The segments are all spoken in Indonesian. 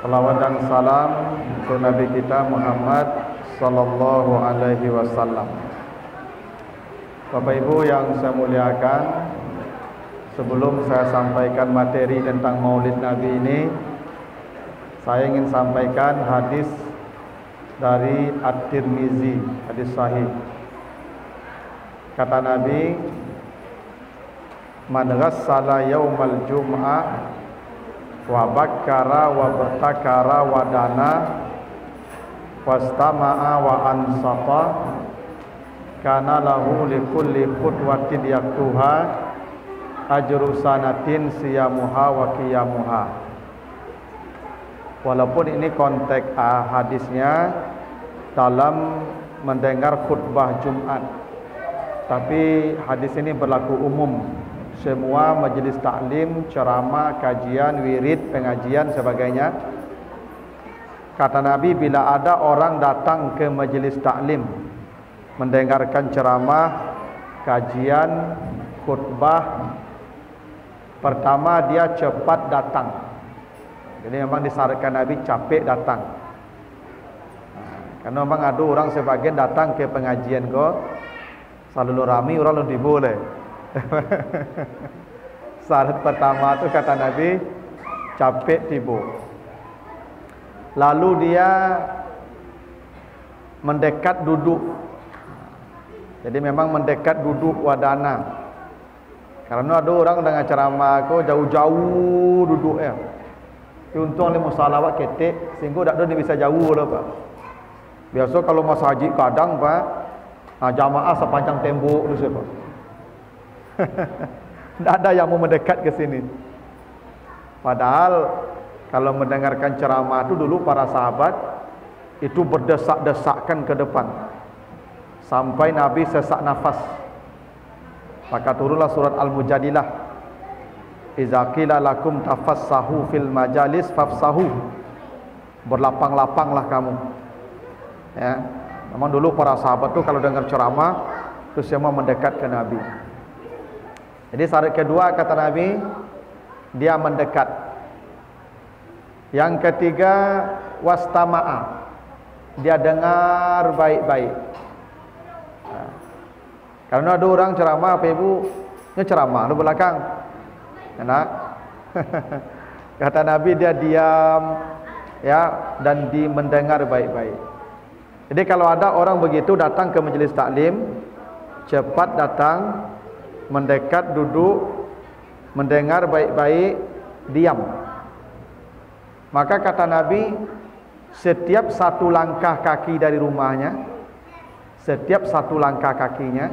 Salawat dan salam untuk Nabi kita Muhammad sallallahu alaihi wasallam. Bapak Ibu yang saya muliakan, sebelum saya sampaikan materi tentang Maulid Nabi ini, saya ingin sampaikan hadis dari At-Tirmizi, hadis sahih. Kata Nabi, "Man ghassala yaumal jum'ah wa bakkara wa bertakara wa dana wastama'a wa ansata kana lahu likulli khutwatin yaktuha ajru sanatin siyamuha wa qiyamuha." Walaupun ini konteks hadisnya dalam mendengar khutbah Jumat, tapi hadis ini berlaku umum. Semua majelis taklim, ceramah, kajian, wirid, pengajian, sebagainya. Kata Nabi, bila ada orang datang ke majelis taklim, mendengarkan ceramah, kajian, khutbah, pertama dia cepat datang. Jadi memang disyaratkan Nabi capek datang. Karena memang ada orang sebagian datang ke pengajian kok selalu rami, orang lebih boleh. Syarat pertama itu kata Nabi capek tiba. Lalu dia mendekat duduk. Jadi memang mendekat duduk wadana. Karena ada orang dengan ceramah aku jauh-jauh duduk ya. Untung le musalawat ketek sehingga dak ada bisa jauh lah Pak. Biasa kalau masa haji kadang Pak, jamaah sepanjang tembok tu Pak. Tidak ada yang mau mendekat ke sini. Padahal kalau mendengarkan ceramah itu dulu para sahabat itu berdesak-desakan ke depan sampai Nabi sesak nafas. Maka turunlah surat Al-Mujadilah. Iza qila lakum tafassahu fil majalis fafsahu. Berlapang-lapanglah kamu. Ya. Memang dulu para sahabat itu kalau dengar ceramah itu semua mendekat ke Nabi. Jadi syarat kedua kata Nabi, dia mendekat. Yang ketiga, wastama'a, dia dengar baik-baik. Karena ada orang ceramah, apa Ibu? Ini ceramah di belakang. Enak. Kata Nabi, dia diam, ya, dan mendengar baik-baik. Jadi kalau ada orang begitu datang ke majelis taklim, cepat datang, mendekat duduk, mendengar baik-baik, diam. Maka kata Nabi, setiap satu langkah kaki dari rumahnya, setiap satu langkah kakinya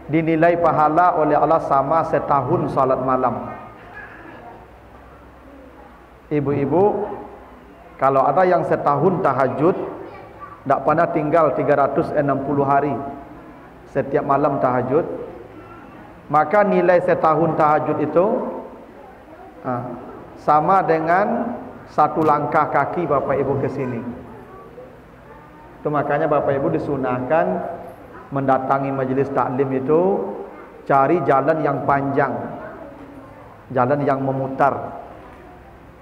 dinilai pahala oleh Allah sama setahun salat malam. Ibu-ibu, kalau ada yang setahun tahajud, tak pernah tinggal 360 hari setiap malam tahajud, maka nilai setahun tahajud itu sama dengan satu langkah kaki Bapak Ibu ke sini. Itu makanya Bapak Ibu disunahkan mendatangi majelis taklim itu cari jalan yang panjang, jalan yang memutar,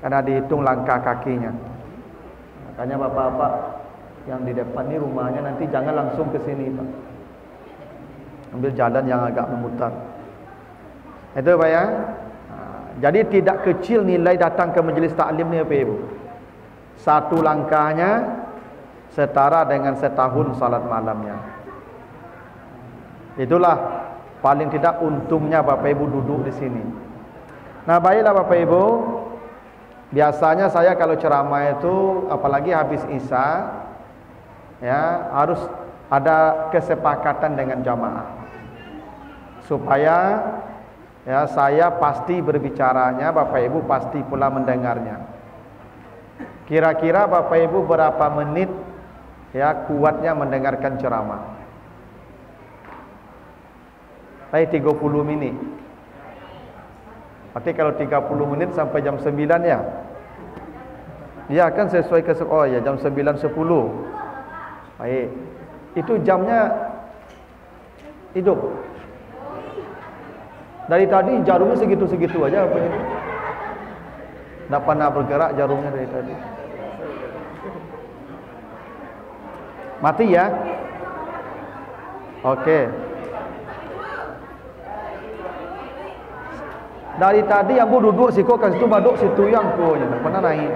karena dihitung langkah kakinya. Makanya bapak-bapak yang di depan ini rumahnya nanti jangan langsung ke sini Pak, ambil jalan yang agak memutar. Itu Pak ya. Jadi tidak kecil nilai datang ke majelis taklim ni Bapak Ibu. Satu langkahnya setara dengan setahun salat malamnya. Itulah paling tidak untungnya Bapak Ibu duduk di sini. Nah, baiklah Bapak Ibu. Biasanya saya kalau ceramah itu apalagi habis Isya, ya, harus ada kesepakatan dengan jamaah supaya ya saya pasti berbicaranya, Bapak Ibu pasti pula mendengarnya. Kira-kira Bapak Ibu berapa menit ya kuatnya mendengarkan ceramah? Saya 30 menit. Berarti kalau 30 menit sampai jam 9 ya. Ya kan sesuai ke oh ya jam 9.10. Baik. Itu jamnya hidup. Dari tadi jarumnya segitu-segitu aja apa ini? Tak pernah bergerak jarumnya dari tadi. Mati ya. Okey. Dari tadi yang bu duduk siku kat situ, baduk situ yang punya, tak pernah naik.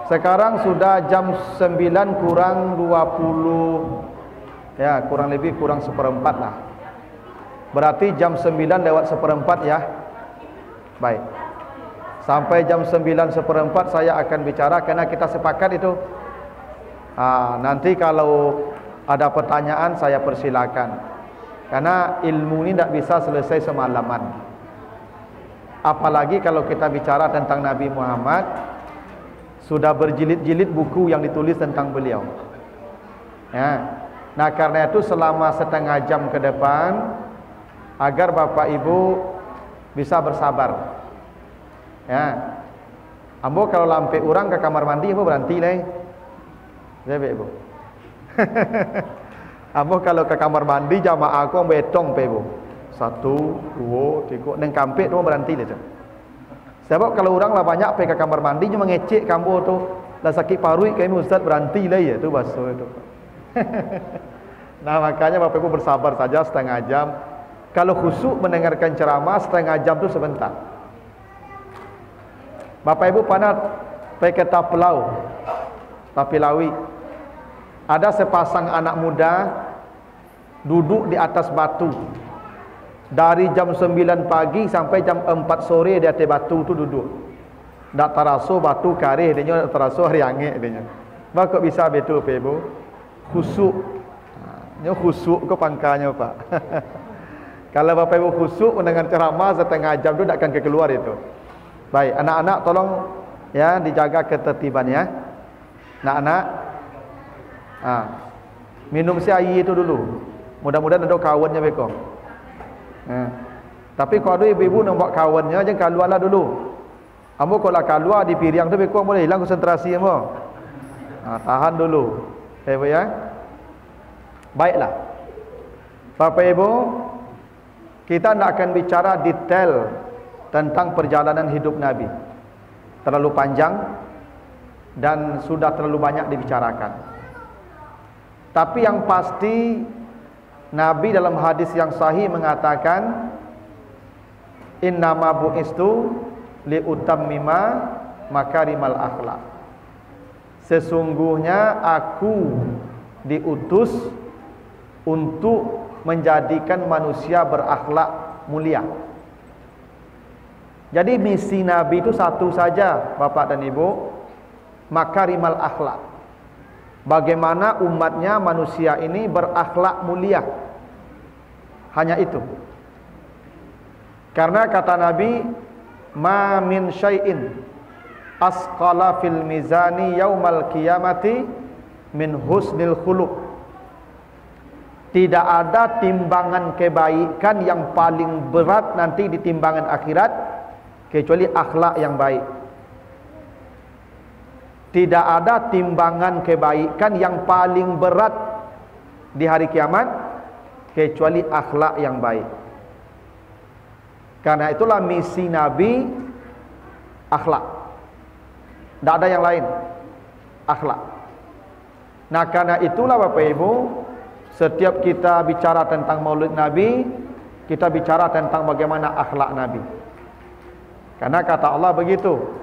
Sekarang sudah jam 9 kurang 20. Ya, kurang lebih kurang 1/4 lah. Berarti jam 9 lewat 1/4 ya. Baik. Sampai jam 9:04 saya akan bicara, karena kita sepakat itu. Nanti kalau ada pertanyaan saya persilakan. Karena ilmu ini tidak bisa selesai semalaman. Apalagi kalau kita bicara tentang Nabi Muhammad, sudah berjilid-jilid buku yang ditulis tentang beliau. Ya. Nah, karena itu selama setengah jam ke depan, agar Bapak Ibu bisa bersabar. Ya. Ambo kalau lampe orang ke kamar mandi, ambo berhenti lah. Ya, Ibu. Ambo kalau ke kamar mandi jamaah aku betong pe Bu. 1, 2, 3 neng kampek tu berhenti lah tu. Sebab kalau orang lah banyak pe ke kamar mandi cuma ngecek kambo tu lah sakit parui kami ustaz berhenti lah ya tu basuh itu. Nah, makanya Bapak Ibu bersabar saja setengah jam. Kalau khusyuk mendengarkan ceramah setengah jam tu sebentar. Bapak Ibu pernah pe ke Tapilawi. Ada sepasang anak muda duduk di atas batu. Dari jam 9 pagi sampai jam 4 sore di atas batu tu duduk. Tak terasa batu karih dia, tak terasa hari angin dia. Maka bisa betul Pak Ibu. Khusyuk. Nyo khusyuk ke pangkanya Pak. Kalau Bapak Ibu khusyuk mendengar ceramah setengah jam tu tak akan keluar itu. Baik, anak-anak tolong ya dijaga ketertiban ya. Anak-anak minum si air itu dulu. Mudah-mudahan ada kawannya beko. Tapi kalau ada ibu-ibu nak buat kawannya, jangan keluarlah dulu. Ambo kalau keluar di piring tu beko boleh hilang konsentrasi ambo. Tahan dulu. Ibu ya. Baiklah. Bapak Ibu, kita nak akan bicara detail tentang perjalanan hidup Nabi. Terlalu panjang dan sudah terlalu banyak dibicarakan. Tapi yang pasti Nabi dalam hadis yang sahih mengatakan innama bu'istu liutammima makarimal akhlak. Sesungguhnya aku diutus untuk menjadikan manusia berakhlak mulia. Jadi misi Nabi itu satu saja Bapak dan Ibu, makarimal akhlak. Bagaimana umatnya manusia ini berakhlak mulia. Hanya itu. Karena kata Nabi, ma min syai'in asqala fil mizani yaumal qiyamati min husnil khuluq. Tidak ada timbangan kebaikan yang paling berat nanti di timbangan akhirat kecuali akhlak yang baik. Tidak ada timbangan kebaikan yang paling berat di hari kiamat kecuali akhlak yang baik. Karena itulah misi Nabi akhlak. Tidak ada yang lain. Akhlak. Nah, karena itulah Bapak Ibu, setiap kita bicara tentang Maulid Nabi, kita bicara tentang bagaimana akhlak Nabi. Karena kata Allah begitu.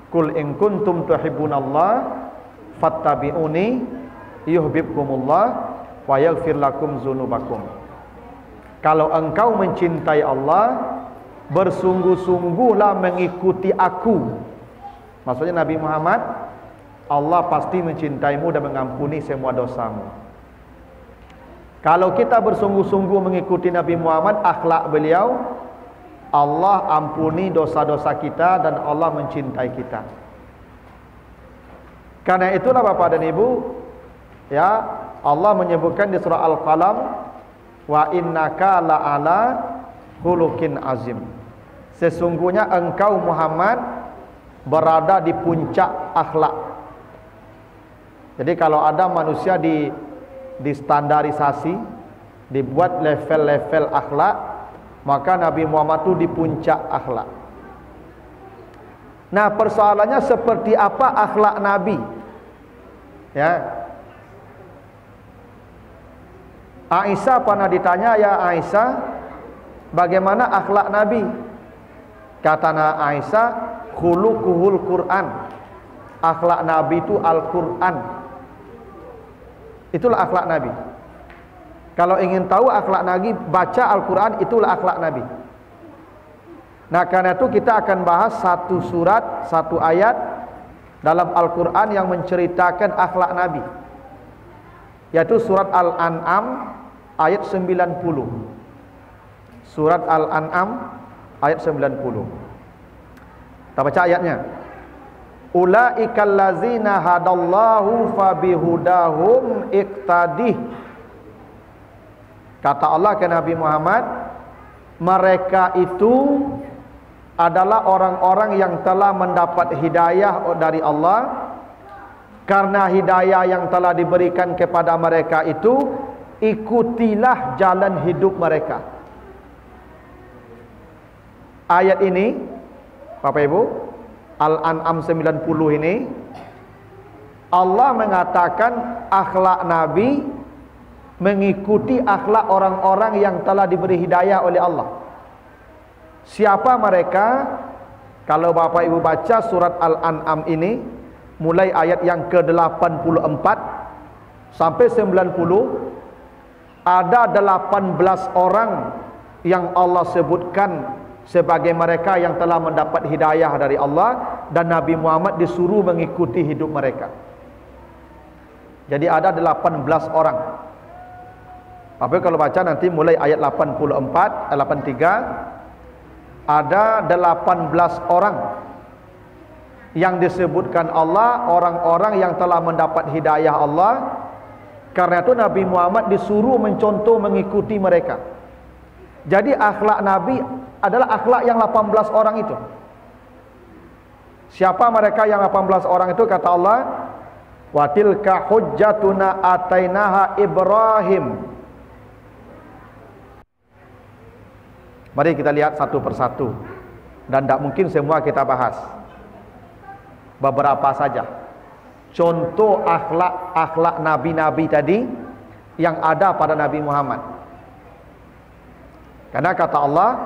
Qul in kuntum tuhibbunallah fattabi'uni yuhibbukumullah wa yaghfir lakum dzunubakum. Kalau engkau mencintai Allah, bersungguh-sungguhlah mengikuti aku. Maksudnya Nabi Muhammad, Allah pasti mencintaimu dan mengampuni semua dosamu. Kalau kita bersungguh-sungguh mengikuti Nabi Muhammad, akhlak beliau, Allah ampuni dosa-dosa kita dan Allah mencintai kita. Karena itulah Bapak dan Ibu, ya, Allah menyebutkan di surah Al-Qalam, wa innaka la'ala khuluqin azim. Sesungguhnya engkau Muhammad berada di puncak akhlak. Jadi kalau ada manusia di standarisasi, dibuat level-level akhlak, maka Nabi Muhammad itu di puncak akhlak. Nah, persoalannya seperti apa akhlak Nabi? Ya. Aisyah pernah ditanya, ya Aisyah, bagaimana akhlak Nabi? Kata Aisyah, khuluquhul Quran. Akhlak Nabi itu Al-Quran. Itulah akhlak Nabi. Kalau ingin tahu akhlak Nabi, baca Al-Quran, itulah akhlak Nabi. Nah, karena itu kita akan bahas satu surat, satu ayat dalam Al-Quran yang menceritakan akhlak Nabi, yaitu surat Al-An'am ayat 90. Surat Al-An'am ayat 90. Kita baca ayatnya. Ulaikal ladzina hadallahu fabihudahum iqtadih. Kata Allah ke Nabi Muhammad, mereka itu adalah orang-orang yang telah mendapat hidayah dari Allah. Karena hidayah yang telah diberikan kepada mereka itu, ikutilah jalan hidup mereka. Ayat ini, Bapak Ibu, Al-An'am 90 ini, Allah mengatakan akhlak Nabi mengikuti akhlak orang-orang yang telah diberi hidayah oleh Allah. Siapa mereka? Kalau Bapak Ibu baca surat Al-An'am ini, mulai ayat yang ke-84 sampai 90, ada 18 orang yang Allah sebutkan sebagai mereka yang telah mendapat hidayah dari Allah, dan Nabi Muhammad disuruh mengikuti hidup mereka. Jadi ada 18 orang. Tapi kalau baca nanti mulai ayat 84, 83, ada 18 orang yang disebutkan Allah, orang-orang yang telah mendapat hidayah Allah. Karena itu Nabi Muhammad disuruh mencontoh mengikuti mereka. Jadi akhlak Nabi adalah akhlak yang 18 orang itu. Siapa mereka yang 18 orang itu? Kata Allah, wa tilka hujjatuna atainaha Ibrahim. Mari kita lihat satu persatu, dan tidak mungkin semua kita bahas. Beberapa saja contoh akhlak nabi-nabi tadi yang ada pada Nabi Muhammad. Karena kata Allah,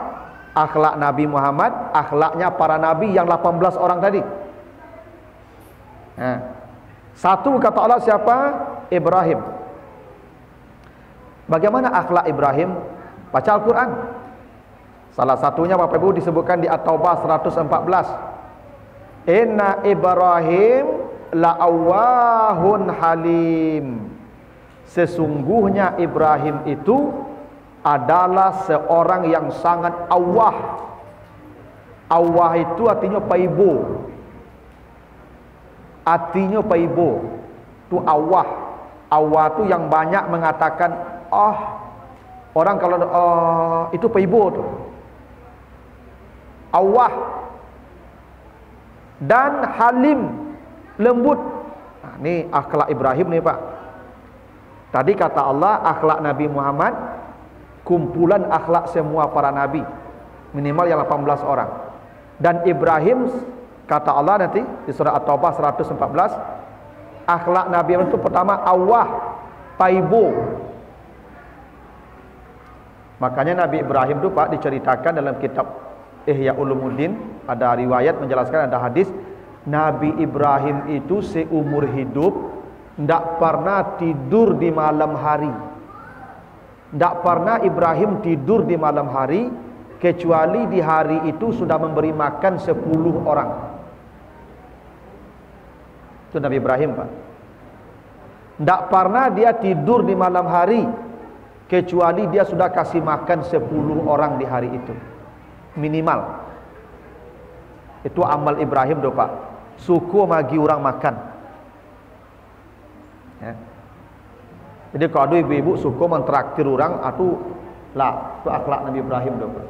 akhlak Nabi Muhammad, akhlaknya para nabi yang 18 orang tadi. Nah, satu kata Allah siapa? Ibrahim. Bagaimana akhlak Ibrahim? Baca Al-Quran. Salah satunya Bapak Ibu disebutkan di At-Taubah 114. Inna Ibrahim la'awahun halim. Sesungguhnya Ibrahim itu adalah seorang yang sangat awah. Awah itu artinya paibo. Artinya paibo itu awah. Awah itu yang banyak mengatakan orang kalau itu paibo tu. Awah dan halim, lembut. Nah, ini akhlak Ibrahim nih Pak. Tadi kata Allah akhlak Nabi Muhammad kumpulan akhlak semua para nabi, minimal yang 18 orang. Dan Ibrahim kata Allah nanti di surah At-Taubah 114, akhlak Nabi itu pertama awah, paibo. Makanya Nabi Ibrahim itu Pak diceritakan dalam kitab Ihya Ulumuddin, ada riwayat menjelaskan, ada hadis, Nabi Ibrahim itu seumur hidup tidak pernah tidur di malam hari. Tidak pernah Ibrahim tidur di malam hari, kecuali di hari itu sudah memberi makan 10 orang. Itu Nabi Ibrahim Pak. Tidak pernah dia tidur di malam hari, kecuali dia sudah kasih makan 10 orang di hari itu. Minimal. Itu amal Ibrahim doh Pak. Suku bagi orang makan. Ya. Jadi kalau ada ibu-ibu suku mentraktir orang, itu akhlak Nabi Ibrahim doh Pak.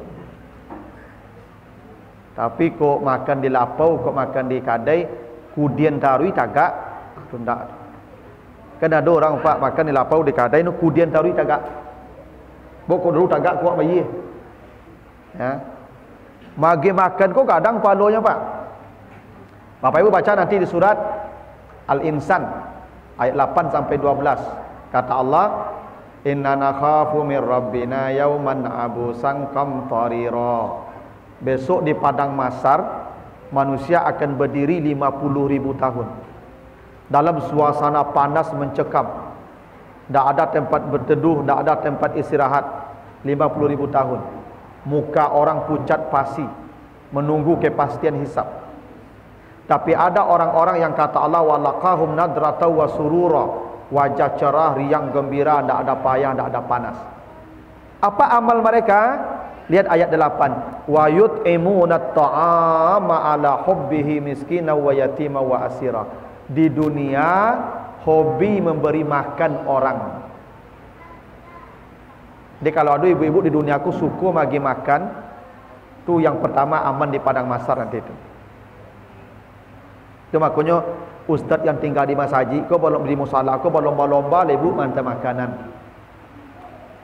Tapi kok makan di lapau, kok makan di kadai, kudian tarui tagak, itu enggak. Kan ada orang Pak makan di lapau di kadai, itu kudian tarui tagak. Boko dulu tagak kuat bayi. Ya. Magi makan kok kadang palonya Pak. Bapak Ibu baca nanti di surat Al-Insan ayat 8 sampai 12. Kata Allah, "Inna nakhafu mir rabbina yauman abusan qamtarira." Besok di padang mahsyar manusia akan berdiri 50.000 tahun dalam suasana panas mencekam. Tak ada tempat berteduh, tak ada tempat istirahat. 50.000 tahun. Muka orang pucat pasi, menunggu kepastian hisab. Tapi ada orang-orang yang kata Allah, walaqahum nadrata wa surura, wajah cerah, riang gembira, tak ada payah, tak ada panas. Apa amal mereka? Lihat ayat 8. Wa yut'imuna at-ta'ama ala hubbihi miskina wa yatima wa asira. Di dunia hobi memberi makan orang. Jadi kalau ada ibu-ibu di dunia aku suka bagi makan, tu yang pertama aman di padang mahsyar nanti itu. Itu makanya ustaz yang tinggal di masjid, kau belum di musala, kau belum lomba ibu mantap makanan.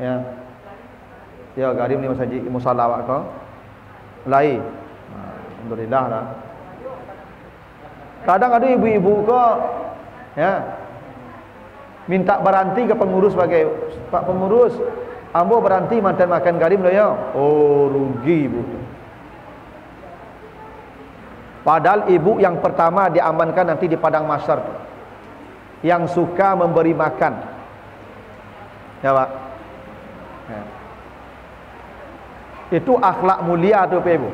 Ya. Ya, garim di masjid musala awak kau. Lai. Alhamdulillah lah. Kadang ada ibu-ibu kau ya minta berhenti ke pengurus sebagai Pak pengurus, ambo berhenti mantan makan garim lo ya. Oh, rugi ibu. Padahal ibu yang pertama diamankan nanti di padang mahsyar, yang suka memberi makan. Ya, Pak. Ya. Itu akhlak mulia tuh, Pak Ibu.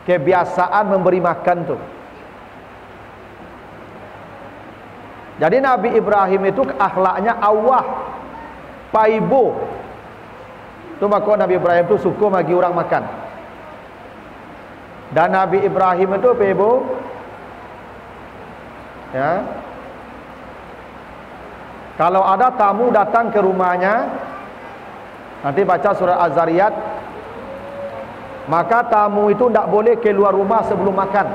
Kebiasaan memberi makan tuh. Jadi Nabi Ibrahim itu akhlaknya awah, paibo. Itu maka Nabi Ibrahim itu suka bagi orang makan. Dan Nabi Ibrahim itu paibo, ya. Kalau ada tamu datang ke rumahnya, nanti baca surah Az-Zariyat, maka tamu itu tidak boleh keluar rumah sebelum makan.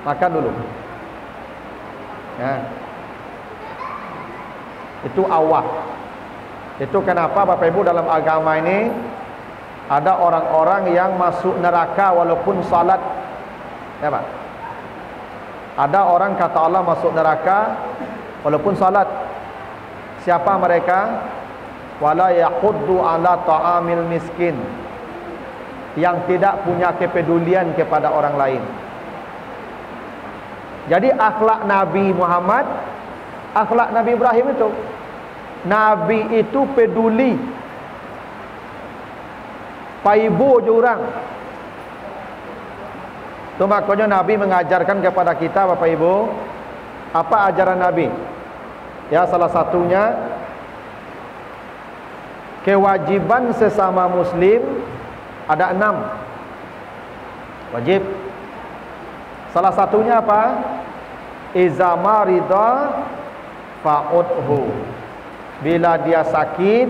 Makan dulu. Ya. Itu awah. Itu kenapa Bapak Ibu dalam agama ini ada orang-orang yang masuk neraka walaupun salat. Ya, Pak. Ada orang kata Allah masuk neraka walaupun salat. Siapa mereka? Wala yaquddu ala ta'amil miskin. Yang tidak punya kepedulian kepada orang lain. Jadi akhlak Nabi Muhammad, akhlak Nabi Ibrahim itu, Nabi itu peduli, paibo je orang. Itu makanya Nabi mengajarkan kepada kita Bapak Ibu, apa ajaran Nabi? Ya, salah satunya kewajiban sesama muslim ada 6 wajib. Salah satunya apa? Iza marida fa'udhu. Bila dia sakit,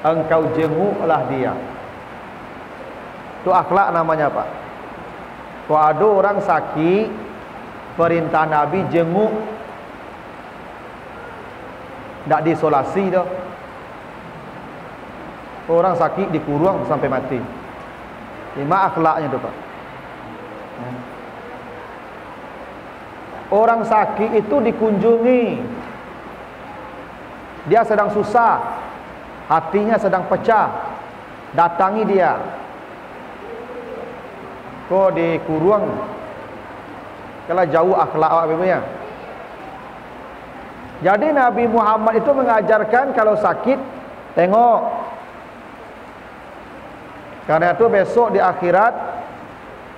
engkau jenguklah dia. Itu akhlak namanya, Pak. Kalau ada orang sakit, perintah Nabi jenguk. Tak diisolasi dah. Orang sakit dikurung sampai mati. Ini akhlaknya tu, Pak. Orang sakit itu dikunjungi. Dia sedang susah, hatinya sedang pecah, datangi dia. Kau dikurung, kalau jauh akhlak awak bebanya. Jadi Nabi Muhammad itu mengajarkan kalau sakit tengok. Karena itu besok di akhirat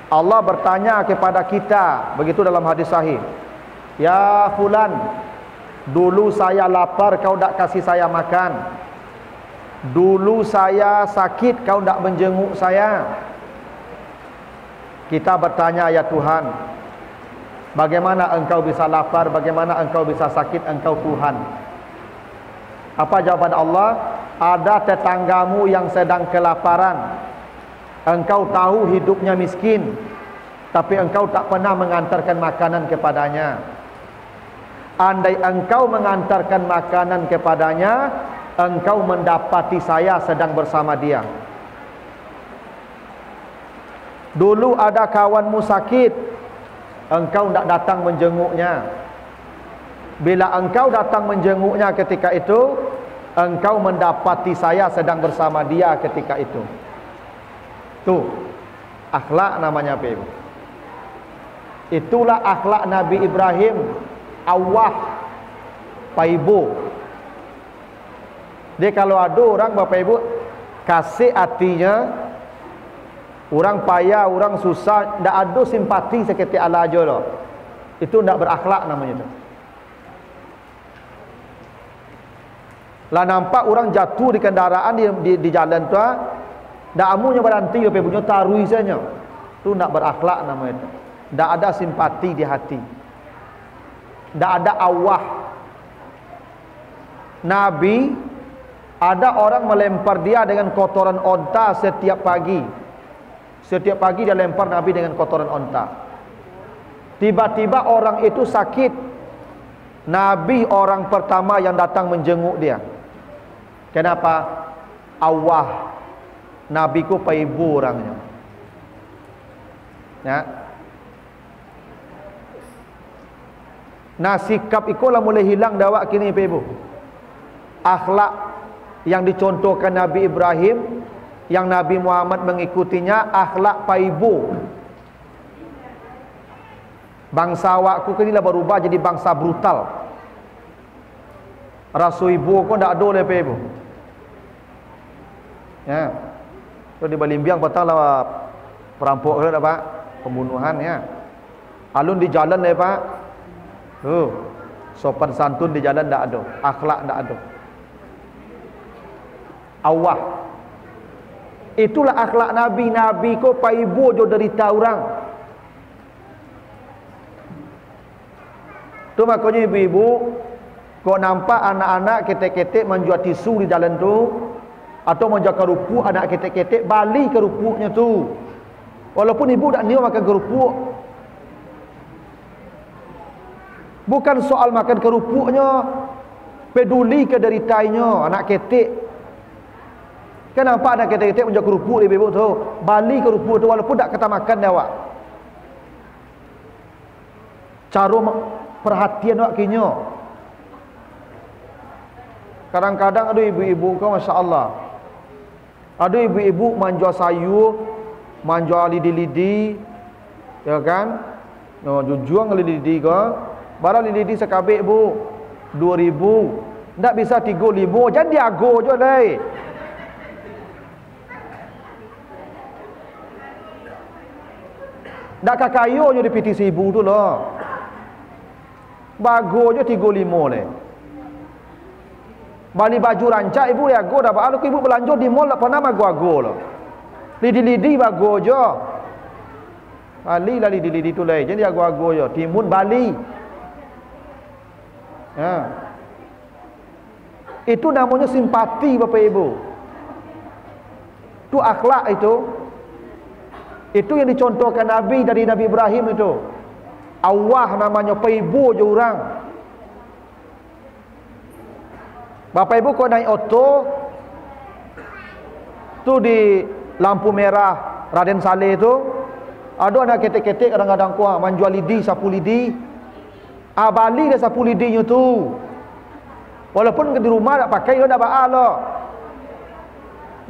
Allah bertanya kepada kita, begitu dalam hadis sahih. Ya fulan, dulu saya lapar kau tak kasih saya makan. Dulu saya sakit kau tak menjenguk saya. Kita bertanya, ya Tuhan, bagaimana engkau bisa lapar, bagaimana engkau bisa sakit, engkau Tuhan. Apa jawaban Allah? Ada tetanggamu yang sedang kelaparan. Engkau tahu hidupnya miskin, tapi engkau tak pernah mengantarkan makanan kepadanya. Andai engkau mengantarkan makanan kepadanya, engkau mendapati saya sedang bersama dia. Dulu ada kawanmu sakit, engkau tidak datang menjenguknya. Bila engkau datang menjenguknya ketika itu, engkau mendapati saya sedang bersama dia ketika itu. Tuh, akhlak namanya apa ibu? Itulah akhlak Nabi Ibrahim. Awah paibu. Dia kalau ada orang bapak ibu kasih hatinya, orang payah, orang susah, tidak ada simpati seketik Allah aja loh. Itu tidak berakhlak namanya itu. Lah nampak orang jatuh di kendaraan di jalan tu, dak amunya berhenti dia punya tarui saja. Tu nak berakhlak namanya itu. Dak ada simpati di hati. Dak ada awah. Nabi ada orang melempar dia dengan kotoran onta setiap pagi. Setiap pagi dia lempar Nabi dengan kotoran onta. Tiba-tiba orang itu sakit. Nabi orang pertama yang datang menjenguk dia. Kenapa? Awah. Nabi ku paibu orangnya. Ya. Nah sikap ikulah mulai hilang dawak kini paibu. Akhlak yang dicontohkan Nabi Ibrahim, yang Nabi Muhammad mengikutinya, akhlak paibu. Bangsa awakku kini lah berubah jadi bangsa brutal. Rasu ibu kau tak ada oleh paibu. Ya. So di Balimbiang petang lah perampok ke pak, pembunuhan ya. Alun di jalan le pak. Sopan santun di jalan tak ada, akhlak tak ada. Awah. Itulah akhlak Nabi. Nabi ko paibu jo derita orang. Tu makanya ibu-ibu kau nampak anak-anak ketek-ketek menjual tisu di jalan tu, atau menjual kerupuk, anak ketek-ketek balik kerupuknya tu. Walaupun ibu tak niat makan kerupuk. Bukan soal makan kerupuknya, peduli ke deritanya anak ketek. Kenapa anak ketek-ketek menjual kerupuk ibu tu? Balik kerupuk tu walaupun tak kata makan dia awak. Cara perhatian awak kinyo. Kadang-kadang ada ibu-ibu kau masya-Allah. Ada ibu-ibu manjual sayur, manjual lidi-lidi, ya kan? No, jujuang lidi-lidi kau. Barang lidi sekabik bu 2,000. Tak bisa 3,000. Jadi ago je deh. Tak kakayo je di PTC ibu tu lah. Bago je 3,5 leh. Bali baju rancak ibu ya ago dah. Kalau ibu belanja di mall tak pernah ago lah. Lidi-lidi bago je. Bali lah lidi-lidi tu leh. Jadi ago-ago je. Timun Bali. Ya. Itu namanya simpati Bapak Ibu. Itu akhlak itu. Itu yang dicontohkan Nabi dari Nabi Ibrahim itu. Awah namanya paibu je orang. Bapak Ibu kau naik auto tu di lampu merah Raden Saleh tu, ada anak ketek-ketek kadang-kadang kuah menjual lidi, sapu lidi. Bali dia sapu lidinya tu. Walaupun di rumah tak pakai dia dah baal lah.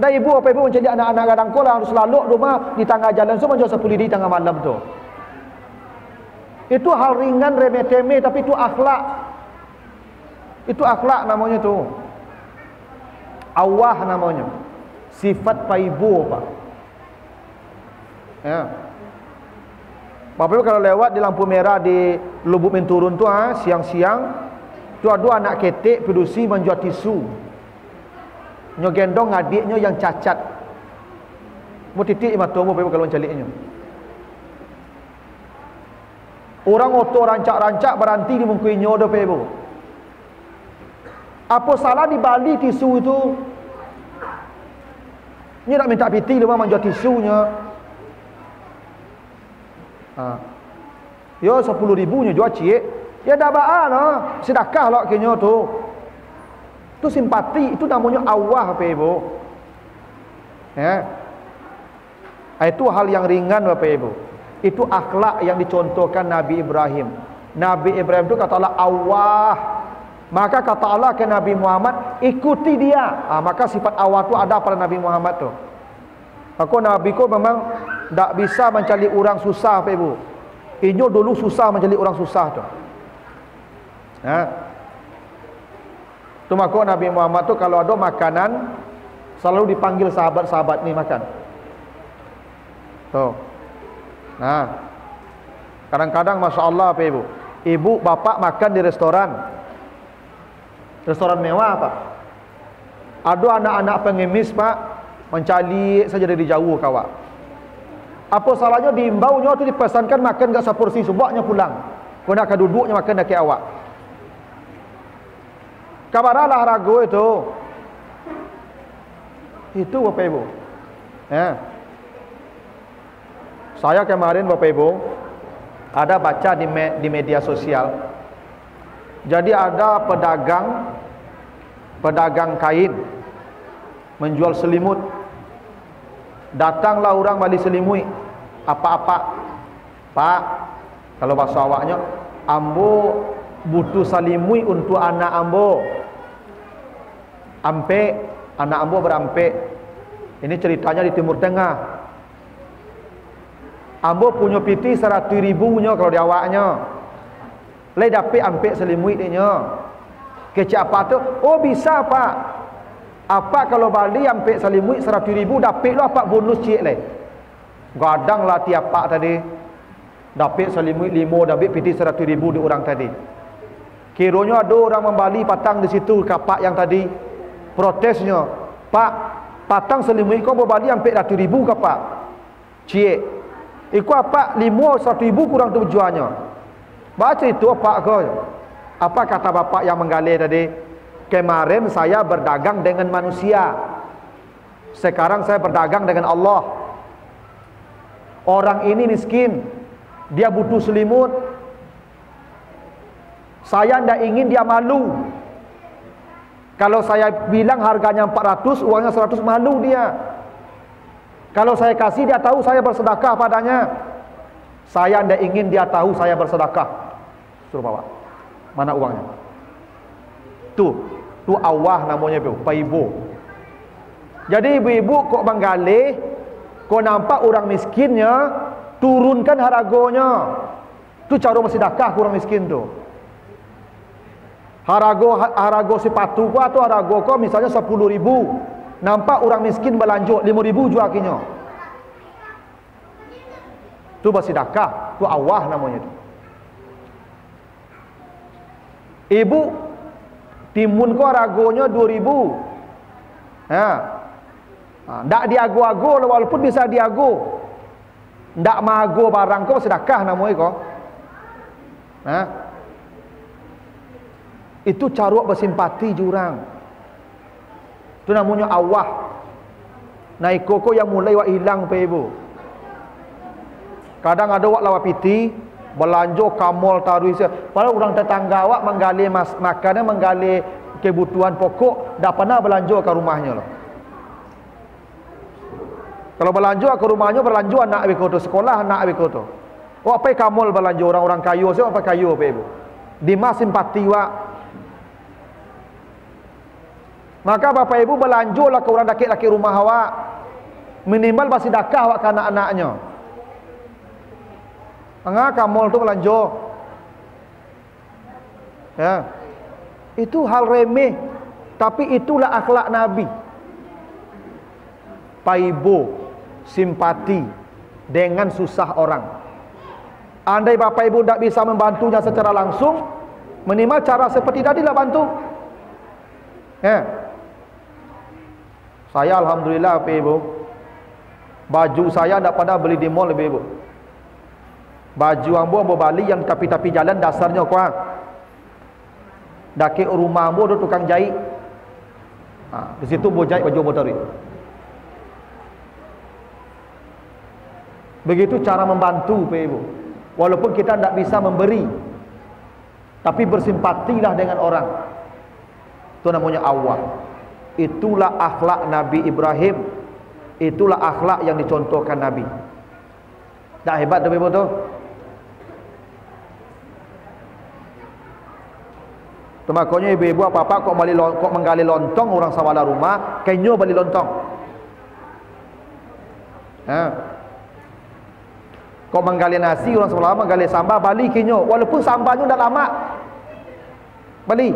Dah ibu apa ibu mencari anak-anak kadang kau lah harus lalu rumah di tengah jalan so menjual sapu lidi tengah malam tu. Itu hal ringan remeh-temeh tapi itu akhlak. Itu akhlak namanya tu. Awah namanya. Sifat paibu apa? Ya. Bapak Ibu kalau lewat di lampu merah di Lubuk Menturun tu siang-siang tu ada anak ketek pedusi menjual tisu. Nyo gendong adiknya yang cacat. Mu titik mata Bapak Ibu kalau mencaliknya. Orang oto rancak-rancak berhenti di mungkinnya dah Bapak Ibu. Apa salah di Bali tisu itu? Ni nak minta piti dia menjual tisunya. Ya 10,000 nya jual cik. Ya dah baal lah. Sedekah lah kenya tu. Tu simpati, itu namanya awah Bapak Ibu. Ya. Itu hal yang ringan Bapak Ibu. Itu akhlak yang dicontohkan Nabi Ibrahim. Nabi Ibrahim itu kata Allah awah. Maka kata Allah ke Nabi Muhammad, ikuti dia. Maka sifat awah itu ada pada Nabi Muhammad tu. Aku Nabi ko memang tak bisa mencari orang susah, Pak Ibu. Inyo dulu susah mencari orang susah tu. Tu maka Nabi Muhammad tu kalau ada makanan selalu dipanggil sahabat-sahabat ni makan. Tu. Kadang-kadang Masya Allah Pak Ibu, ibu bapak makan di restoran mewah Pak. Ada anak-anak pengemis Pak, mencari saja dari jauh kawak. Apa salahnya diimbaunya tu dipesankan makan gak seporsi subaknya pulang. Kau nak duduknya makan dak awak. Kabaralah ragu itu. Itu Bapak Ibu. Saya kemarin Bapak Ibu ada baca di media sosial. Jadi ada pedagang kain menjual selimut. Datanglah orang balik selimut. Apa-apa, Pak, kalau bahasa awaknya, ambo butuh selimut untuk anak ambo. Ampe, anak ambo berampe. Ini ceritanya di Timur Tengah. Ambo punya piti 100 ribunya kalau di awaknya. Le dapat ampe selimut dia. Kecik apa tu? Oh bisa Pak. Apa kalau balik ampe selimut 100 ribu dapat lo apa bonus cik le. Gadang lah tiap pak tadi. Dapat selimut 5, dapat piti 100 ribu di orang tadi. Kiranya ada orang membali patang di situ kapak yang tadi. Protesnya, Pak, patang selimut kau berbali ampe 100 ribu kapak. Cik. Iku apa 100 ribu kurang tujuannya. Baca itu apa kau? Apa kata bapak yang menggali tadi? Kemarin saya berdagang dengan manusia. Sekarang saya berdagang dengan Allah. Orang ini miskin. Dia butuh selimut. Saya tidak ingin dia malu. Kalau saya bilang harganya 400, uangnya 100, malu dia. Kalau saya kasih, dia tahu saya bersedekah padanya. Saya tidak ingin dia tahu saya bersedekah. Suruh bawa. Mana uangnya? Tu awah namanya Pak Ibu. Jadi ibu-ibu kok menggalih, kok nampak orang miskinnya, turunkan harganya. Tu cara bersedekah orang miskin tu. Harga sepatu ko atau harga ko misalnya 10 ribu. Nampak orang miskin berlanjut 5 ribu jual kinya. Tu bersedekah, tu awah namanya tu. Ibu timun ko harganya 2.000. Ndak diago-ago walaupun bisa diago. Ndak mago barang ko sedekah namanya ko. Itu cara bersimpati jurang. Itu namanya awah. Naik koko yang mulai wak hilang pe ibu. Kadang ada wak lawa piti belanja kamol taruh isi. Padahal orang tetangga awak menggali makanan, menggali kebutuhan pokok, dah pernah belanja ke rumahnya loh. Kalau belanja ke rumahnya, belanja anak bekoto sekolah, anak bekoto. Oh apa kamol belanja orang-orang kayu, saya apa kayu apa ibu? Di mas simpati wak. Maka bapak ibu belanjalah ke orang laki-laki rumah awak. Minimal masih dakah awak ke anak-anaknya. Enggak kamol tu belanja. Ya. Itu hal remeh, tapi itulah akhlak Nabi. Paibo, simpati dengan susah orang. Andai bapak ibu tidak bisa membantunya secara langsung, minimal cara seperti tadilah bantu. Ya. Saya alhamdulillah bapak ibu, baju saya tidak pada beli di mall bapak ibu. Baju ambo Bali yang tapi-tapi jalan dasarnya kuat. Daki rumah ambo ada tukang jahit. Di situ bo jahit baju motor itu. Begitu cara membantu Pak Ibu. Walaupun kita tidak bisa memberi, tapi bersimpatilah dengan orang. Itu namanya awal. Itulah akhlak Nabi Ibrahim. Itulah akhlak yang dicontohkan Nabi. Tak hebat tu ibu tu. Tu makanya ibu-ibu apa-apa kok menggali lontong orang sawala rumah, kenyo balik lontong. Ha. Kok menggali nasi orang sawala menggali sambal balik kenyo, walaupun sambalnya dah lama. Balik.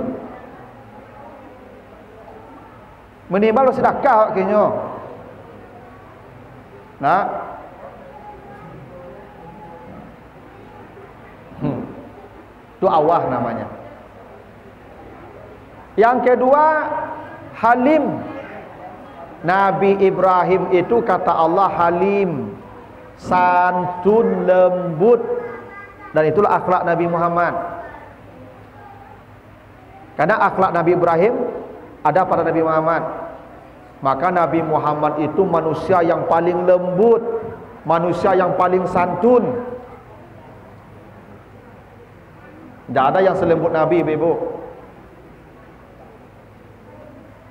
Minimal sedekah kenyo. Nah. Tu awah namanya. Yang kedua, halim. Nabi Ibrahim itu kata Allah halim, santun, lembut. Dan itulah akhlak Nabi Muhammad. Karena akhlak Nabi Ibrahim ada pada Nabi Muhammad. Maka Nabi Muhammad itu manusia yang paling lembut, manusia yang paling santun. Tidak ada yang selembut Nabi, ibu.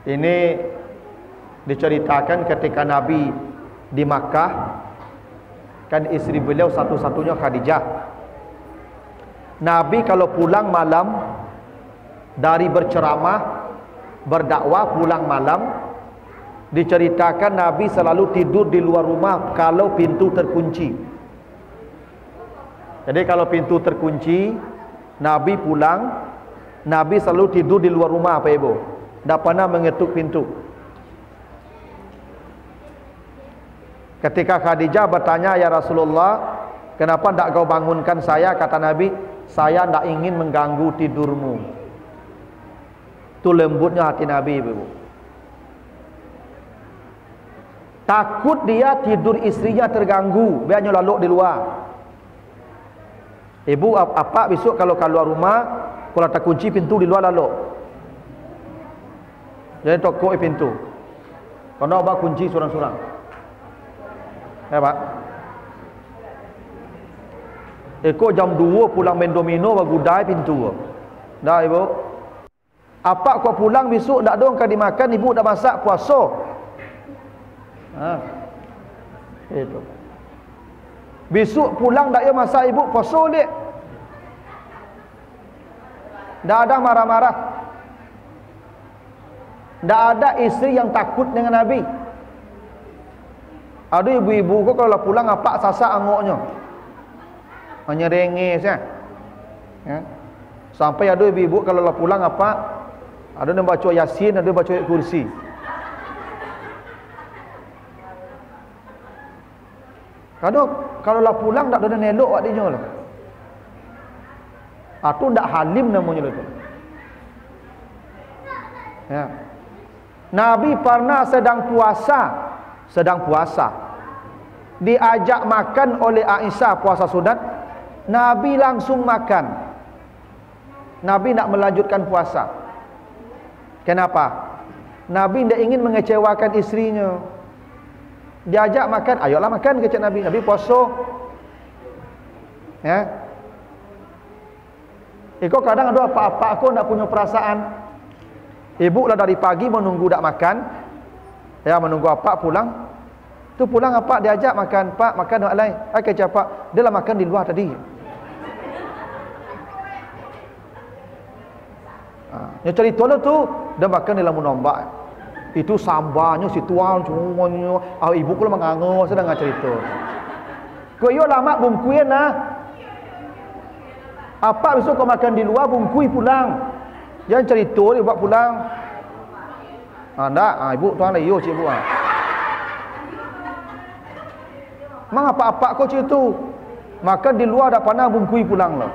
Ini diceritakan ketika Nabi di Makkah, kan istri beliau satu-satunya Khadijah. Nabi kalau pulang malam dari berceramah, berdakwah pulang malam, diceritakan Nabi selalu tidur di luar rumah kalau pintu terkunci. Jadi kalau pintu terkunci, Nabi pulang, Nabi selalu tidur di luar rumah, apa ibu? Tak pernah mengetuk pintu. Ketika Khadijah bertanya, ya Rasulullah, kenapa tak kau bangunkan saya? Kata Nabi, saya tak ingin mengganggu tidurmu. Itu lembutnya hati Nabi, ibu. Takut dia tidur istrinya terganggu, biarnya lalu di luar. Ibu apa besok kalau keluar rumah, kalau tak kunci pintu di luar lalu. Jadi toko pintu. Kena abang kunci surang-surang. Ya pak. Eko jam 2 pulang main domino bagudai pintu. Dah ibu. Apa kau pulang besok tak dong kan dimakan, ibu dah masak puasa. Ha. Itu. Besok pulang tak ya masak ibu puasa dek. Dah ada marah-marah. Tak ada isteri yang takut dengan Nabi. Ada ibu-ibu kau kalau pulang apa sasak angoknya. Hanya rengeh saja. Ya. Sampai ada ibu-ibu kalau pulang apa, ada yang baca Yasin, ada yang baca ayat kursi. Kalau pulang tak ada nelok waktunya lah. Itu tak halim namanya itu. Ya. Nabi pernah sedang puasa, diajak makan oleh Aisyah puasa sunat, Nabi langsung makan. Nabi nak melanjutkan puasa. Kenapa? Nabi tidak ingin mengecewakan istrinya. Diajak makan, ayolah makan kata Nabi. Nabi puasa. Ya. Kau kadang ada apa-apa aku nak punya perasaan. Ibu lah dari pagi menunggu tak makan. Ya, menunggu apa pulang. Tu pulang apa diajak makan, Pak, makan hak lain. Ai kata Pak, dia lah makan di luar tadi. Yang cerita lah tu, dia makan dalam nombak. Itu sambarnya, si tuan semuanya. Ibu pula menganga sedang cerita. Kau yo lama bungkuin lah. Apa besok kau makan di luar bungkui pulang. Jangan cerita dia buat pulang. Tak, ibu tuan lah, yo cik ibu. Mang apa-apa kau cerita. Makan di luar dah pandang bungkui pulang lah.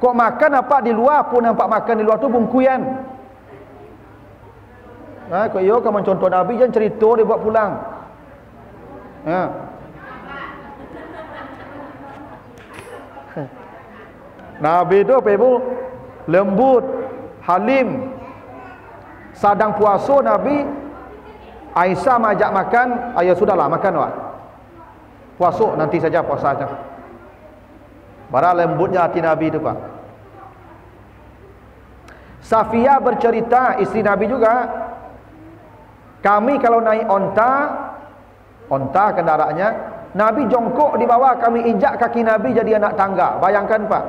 Kok makan apa di luar pun nampak makan di luar tu bungkuian. Kok yo kau mencontoh Nabi, jangan cerita dia buat pulang. Ha. Nabi tu apa ibu? Lembut, halim. Sedang puasa Nabi, Aisyah majak makan, ayah sudahlah makan wak. Puasa nanti saja puasa saja. Bara lembutnya hati Nabi itu pak. Safiyah bercerita, istri Nabi juga, kami kalau naik onta kendaraannya, Nabi jongkok di bawah, kami injak kaki Nabi jadi anak tangga. Bayangkan Pak,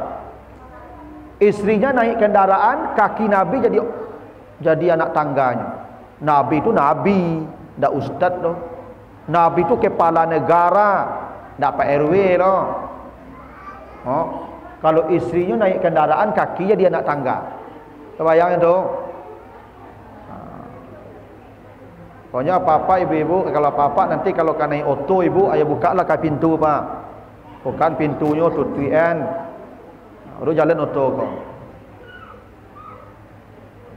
istrinya naik kendaraan, kaki Nabi jadi anak tangganya. Nabi itu Nabi, ndak ustaz loh. Nabi itu kepala negara, ndak Pak RW loh. Oh, kalau istrinya naik kendaraan, kaki jadi anak tangga. Bayangkan tuh. Pokoknya apa-apa ibu-ibu, kalau apa-apa nanti kalau kan naik oto ibu, ayah buka lah ke pintu Pak. Bukan pintunya tutupan. Baru jalan oto kok.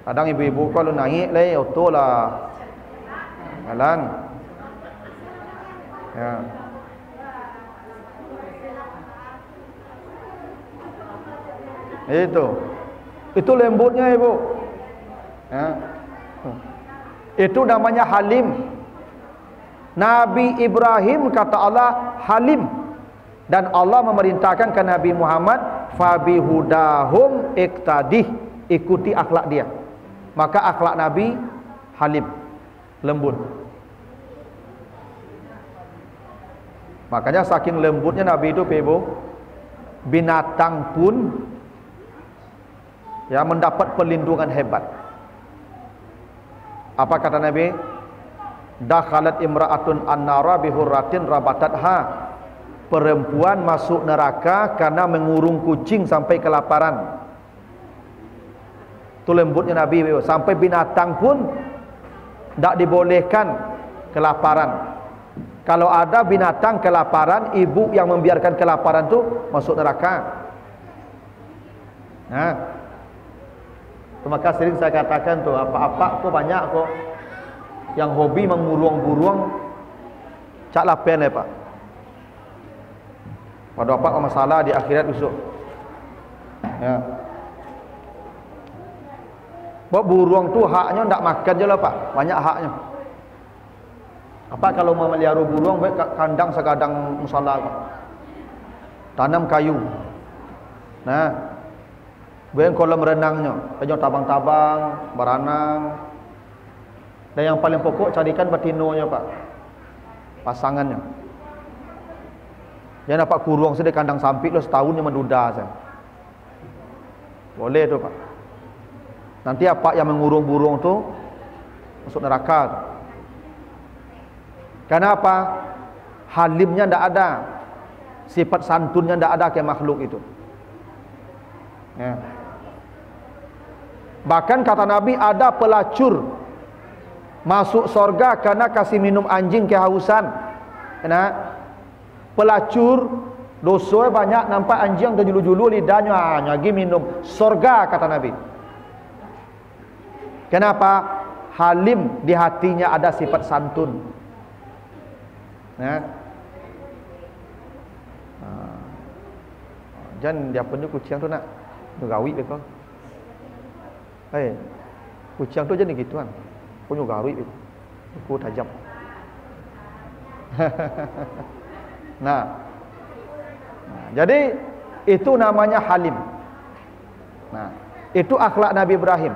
Kadang ibu-ibu kalau naik lah oto lah. Jalan. Ya. Itu lembutnya ibu. Ya. Itu namanya halim. Nabi Ibrahim kata Allah halim, dan Allah memerintahkan ke Nabi Muhammad fabihudahum iqtadih, ikuti akhlak dia. Maka akhlak Nabi halim, lembut. Makanya saking lembutnya Nabi itu ibu, binatang pun ya mendapat perlindungan hebat. Apa kata Nabi? Dakhalat imra'atun an-nara bihurratin rabatatha. Perempuan masuk neraka karena mengurung kucing sampai kelaparan. Itu lembutnya Nabi. Sampai binatang pun tidak dibolehkan kelaparan. Kalau ada binatang kelaparan, ibu yang membiarkan kelaparan itu masuk neraka. Nah, maka sering saya katakan tuh, apa-apa kok banyak kok yang hobi mengurung burung, cak lapen ya Pak. Pada apa masalah di akhirat besok. Ya. Buat burung tuh haknya ndak makan je lah Pak, banyak haknya. Apa kalau mau melihara burung, baik kandang sekadang musala Pak. Tanam kayu. Nah, bukan kolam renangnya, banyak tabang-tabang, beranang. Dan yang paling pokok carikan betinonya Pak, pasangannya. Jangan dapat kurung sedih kandang sampit lo setahun yang menduda saya. Boleh tu Pak. Nanti apa yang mengurung burung tu masuk neraka tu. Kenapa? Halimnya ndak ada, sifat santunnya ndak ada kayak makhluk itu. Ya. Bahkan kata Nabi ada pelacur masuk sorga karena kasih minum anjing kehausan. Nah, pelacur dosa banyak, nampak anjing terjulu-julu lidahnya nyagi minum, sorga kata Nabi. Kenapa? Halim, di hatinya ada sifat santun. Nah, jangan dia punya kucing tu nak gawi dia kau. Kucing tu jadi gituan. Punya garui itu. Aku tajam. Jadi itu namanya halim. Nah, itu akhlak Nabi Ibrahim.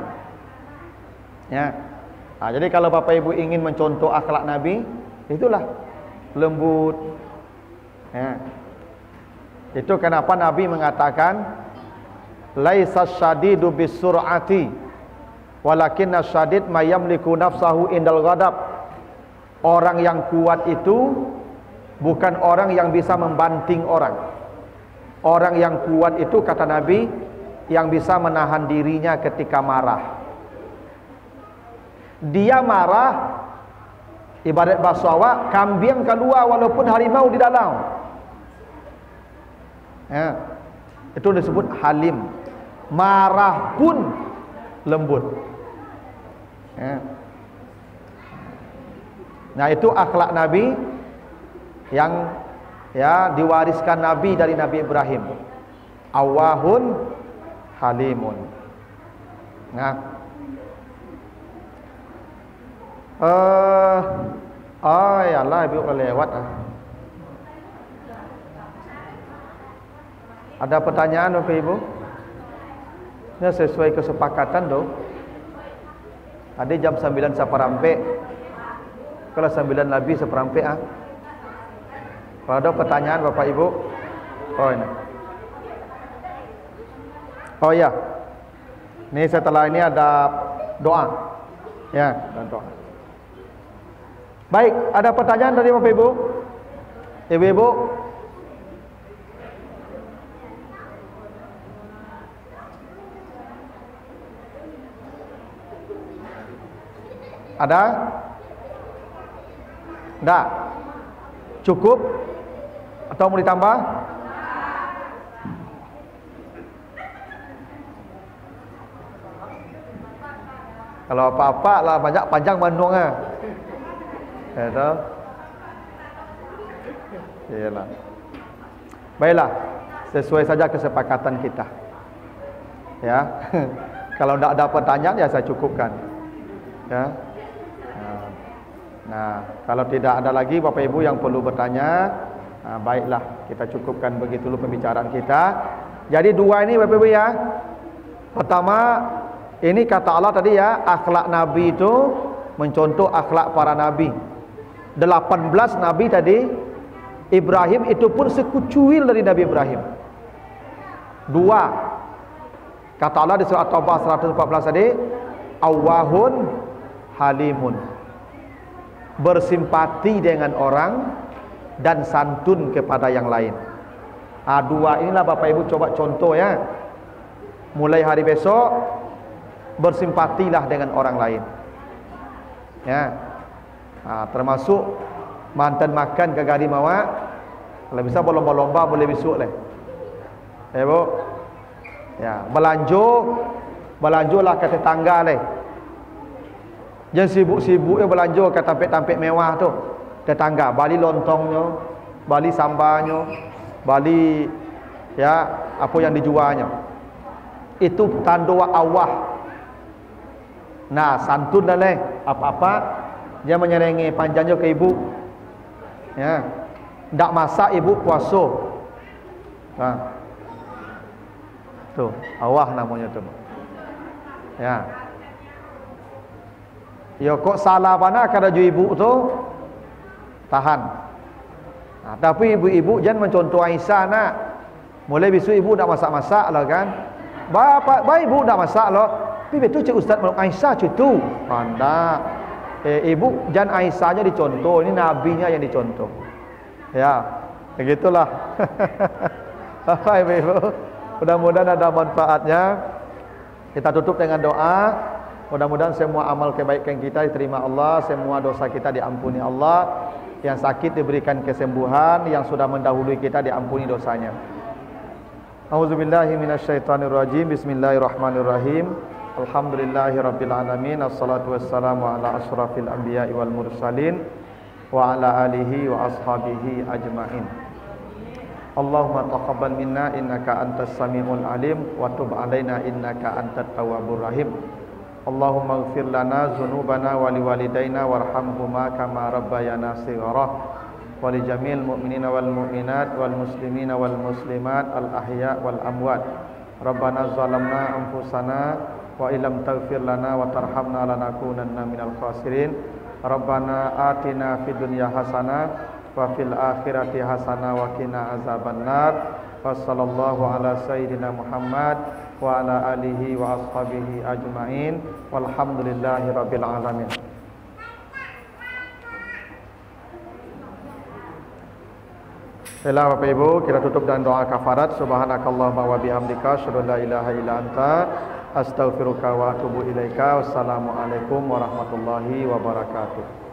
Ya. Nah, jadi kalau Bapak Ibu ingin mencontoh akhlak Nabi, itulah lembut. Ya. Itu kenapa Nabi mengatakan laisas syadidu bisur'ati walakinna syadid mayamliku nafsahu indal ghadab. Orang yang kuat itu bukan orang yang bisa membanting orang. Orang yang kuat itu kata Nabi yang bisa menahan dirinya ketika marah. Dia marah ibarat bahasa kambing keluar walaupun harimau di dalam. Ya. Itu disebut halim. Marah pun lembut. Ya. Nah, itu akhlak Nabi yang ya diwariskan Nabi dari Nabi Ibrahim. Awahun halimun. Nah, yalah ibu lewat. Ada pertanyaan Bapak Ibu? Ini sesuai kesepakatan doh. Ada jam 9 seperampe. Kalau 9 lebih seperampe Kalau ada pertanyaan Bapak Ibu. Oh ini. Oh ya. Ini setelah ini ada doa. Ya, dan doa. Baik, ada pertanyaan dari Bapak Ibu? Ibu-ibu? Ada? Enggak? Cukup? Atau mau ditambah? Kalau apa-apa lah banyak panjang bandung ah. Ya tahu. Iyalah. Baiklah, sesuai saja kesepakatan kita. Ya. Kalau tidak ada pertanyaan ya saya cukupkan. Ya. Nah, kalau tidak ada lagi Bapak Ibu yang perlu bertanya, baiklah kita cukupkan begitu dulu pembicaraan kita. Jadi dua ini Bapak Ibu ya. Pertama, ini kata Allah tadi ya, akhlak Nabi itu mencontoh akhlak para Nabi. 18 Nabi tadi, Ibrahim itu pun sekucuil dari Nabi Ibrahim. Dua, kata Allah di surah At-Taubah 114 tadi, awahun halimun, bersimpati dengan orang dan santun kepada yang lain. Dua inilah Bapak Ibu coba contoh ya. Mulai hari besok bersimpatilah dengan orang lain. Ya. Termasuk mantan makan ke gari mawak. Kalau bisa berlomba-lomba boleh besok lah. Ya Bu. Ya, belanjolah ke tetangga lah. Jangan sibuk-sibuk belanja ke tampik-tampik mewah tu. Tetangga, bali lontongnya, bali sambarnya, bali ya apa yang dijualnya. Itu tanda awah. Nah, santun dah leh. Apa-apa dia menyerengi panjangnya ke ibu. Ya. Ndak masak ibu puasa. Tuh, awah namanya tu. Ya. Ya kok salah mana kada ju ibu tu tahan. Tapi ibu-ibu jangan mencontoh Aisyah nak. Mulai besok ibu nak masak-masak lah kan. Bapak ibu nak masak lah. Tapi betul cik ustaz meluk Aisyah cutu. Panda. Ibu jangan Aisyahnya dicontoh, ini nabinya yang dicontoh. Ya, begitulah. Bapak ibu, mudah-mudahan ada manfaatnya. Kita tutup dengan doa. Mudah-mudahan semua amal kebaikan kita diterima Allah, semua dosa kita diampuni Allah, yang sakit diberikan kesembuhan, yang sudah mendahului kita diampuni dosanya. A'udzubillahi minasyaitonirrajim. Bismillahirrahmanirrahim. Alhamdulillahirabbil alamin. Assalatu wassalamu ala asyrafil anbiya'i wal mursalin wa ala alihi wa ashabihi ajmain. Allahumma taqabbal minna innaka antas samiul alim wa tub alaina innaka antat tawwabur rahim. Allahumma ighfir lana dzunubana wa liwalidayna warhamhuma kama rabbayana shighara wa li jamil mu'minina wal mu'minat wal muslimina wal muslimat al ahya wal amwat. Rabbana zalamna anfusana wa illam taghfir lana wa tarhamna lanakunanna minal khasirin. Rabbana atina fid dunya hasanah wa fil akhirati hasanah wa qina azabannar. Wassallallahu ala sayyidina Muhammad wa ala alihi wa ashabihi ajmain walhamdulillahi rabbil alamin. Baiklah Bapak Ibu, kita tutup dengan doa kafarat. Subhanakallahumma wa bihamdika asyhadu an la ilaha illa anta astaghfiruka wa atubu ilaika. Wassalamualaikum warahmatullahi wabarakatuh.